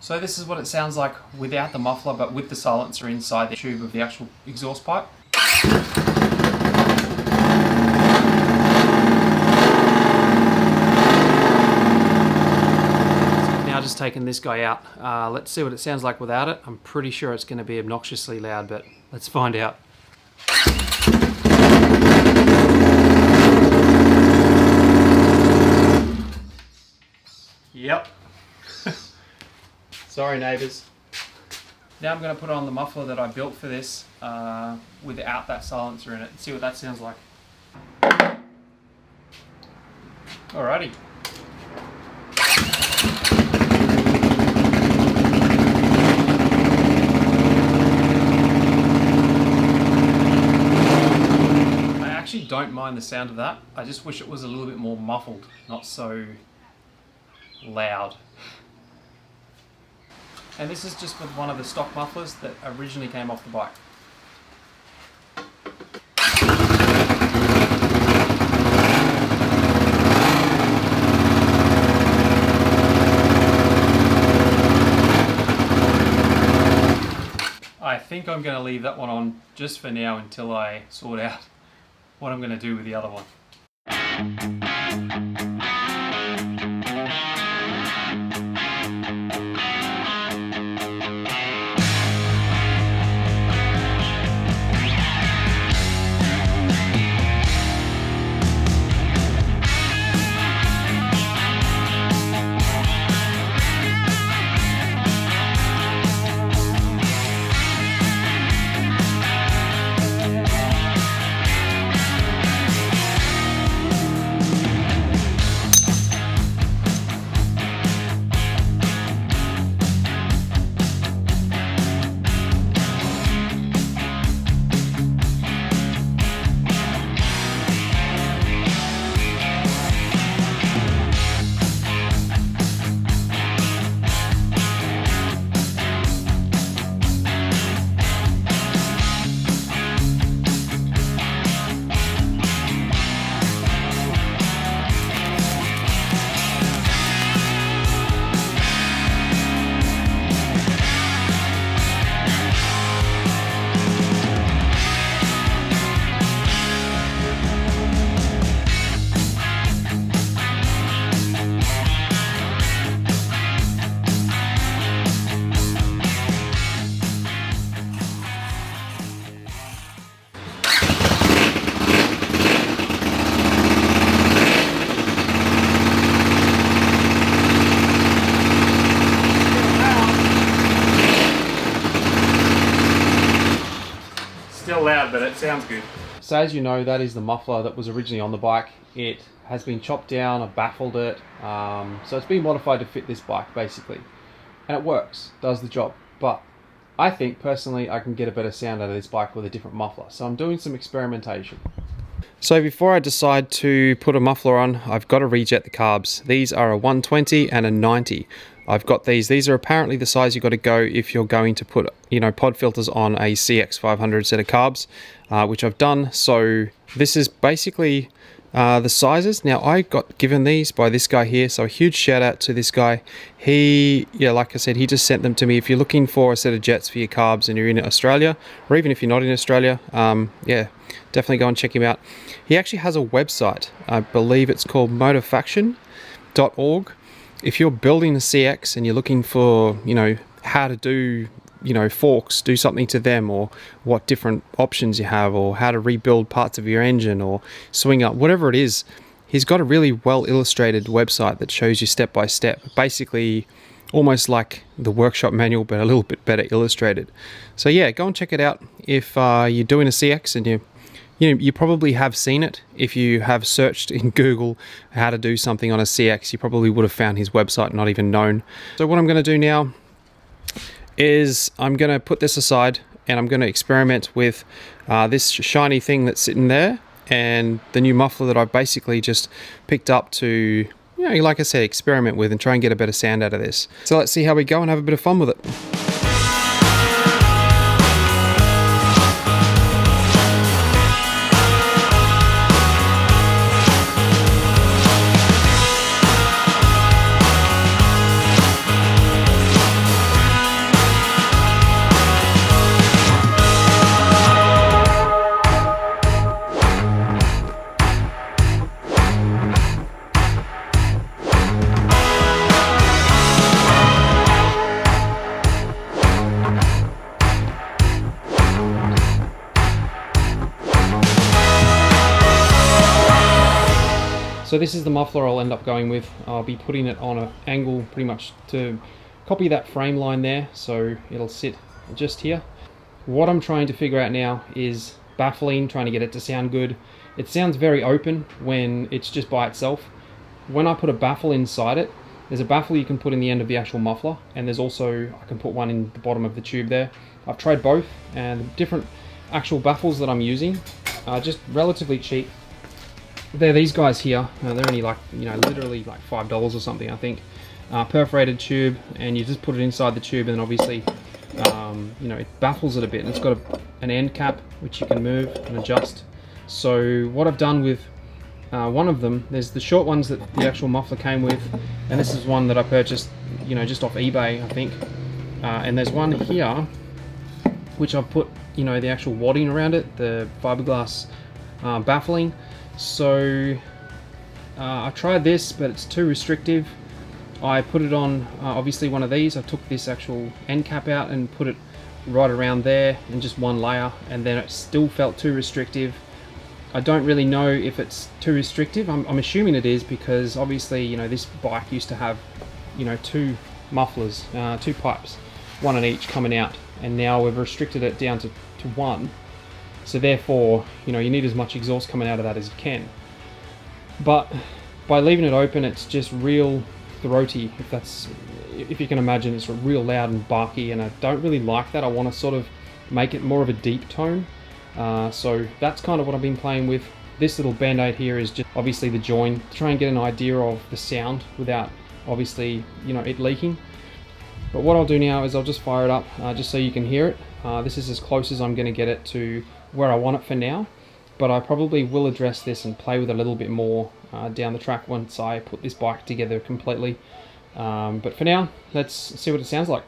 So this is what it sounds like without the muffler, but with the silencer inside the tube of the actual exhaust pipe. Now just taking this guy out. Let's see what it sounds like without it. I'm pretty sure it's going to be obnoxiously loud, but let's find out. Yep. Sorry neighbours. Now I'm going to put on the muffler that I built for this without that silencer in it and see what that sounds like. Alrighty. I actually don't mind the sound of that. I just wish it was a little bit more muffled, not so loud. And this is just with one of the stock mufflers that originally came off the bike. I think I'm going to leave that one on just for now until I sort out what I'm going to do with the other one. Still loud, but it sounds good. So as you know, that is the muffler that was originally on the bike. It has been chopped down, I baffled it, so it's been modified to fit this bike basically. And it works, does the job. But I think personally I can get a better sound out of this bike with a different muffler. So I'm doing some experimentation. So before I decide to put a muffler on, I've got to reject the carbs. These are a 120 and a 90. I've got these. These are apparently the size you've got to go if you're going to put, pod filters on a Cx500 set of carbs, which I've done. So this is basically the sizes. Now I got given these by this guy here, so a huge shout out to this guy. Like I said, he just sent them to me. If you're looking for a set of jets for your carbs and you're in Australia, or even if you're not in Australia, definitely go and check him out. He actually has a website. I believe it's called motorfaction.org. If you're building a CX and you're looking for, how to do, forks, do something to them, or what different options you have, or how to rebuild parts of your engine or swing up, whatever it is, he's got a really well illustrated website that shows you step by step, basically almost like the workshop manual, but a little bit better illustrated. So yeah, go and check it out. If you're doing a CX and you probably have seen it. If you have searched in Google how to do something on a CX, you probably would have found his website, not even known. So what I'm going to do now is I'm going to put this aside and I'm going to experiment with this shiny thing that's sitting there and the new muffler that I've basically just picked up to, like I said, experiment with and try and get a better sound out of this. So let's see how we go and have a bit of fun with it. So this is the muffler I'll end up going with. I'll be putting it on an angle pretty much to copy that frame line there, so it'll sit just here. What I'm trying to figure out now is baffling, trying to get it to sound good. It sounds very open when it's just by itself. When I put a baffle inside it, there's a baffle you can put in the end of the actual muffler, and there's also, I can put one in the bottom of the tube there. I've tried both, and the different actual baffles that I'm using are just relatively cheap. They're these guys here. They're only like, you know, literally like $5 or something, I think. Perforated tube, and you just put it inside the tube, and then obviously, you know, it baffles it a bit, and it's got an end cap which you can move and adjust. So what I've done with one of them, there's the short ones that the actual muffler came with, and this is one that I purchased, you know, just off eBay, I think. And there's one here which I've put, you know, the actual wadding around it, the fiberglass baffling. So I tried this, but it's too restrictive. I put it on obviously one of these. I took this actual end cap out and put it right around there in just one layer, and then it still felt too restrictive. I don't really know if it's too restrictive. I'm assuming it is, because obviously, you know, this bike used to have, you know, 2 mufflers, 2 pipes, one on each coming out, and now we've restricted it down to 1. So therefore, you know, you need as much exhaust coming out of that as you can. But by leaving it open, it's just real throaty, if you can imagine. It's real loud and barky, and I don't really like that. I want to sort of make it more of a deep tone. So that's kind of what I've been playing with. This little band-aid here is just obviously the join, to try and get an idea of the sound without obviously, you know, it leaking. But what I'll do now is I'll just fire it up just so you can hear it. This is as close as I'm going to get it to where I want it for now, but I probably will address this and play with it a little bit more down the track once I put this bike together completely. But for now, let's see what it sounds like.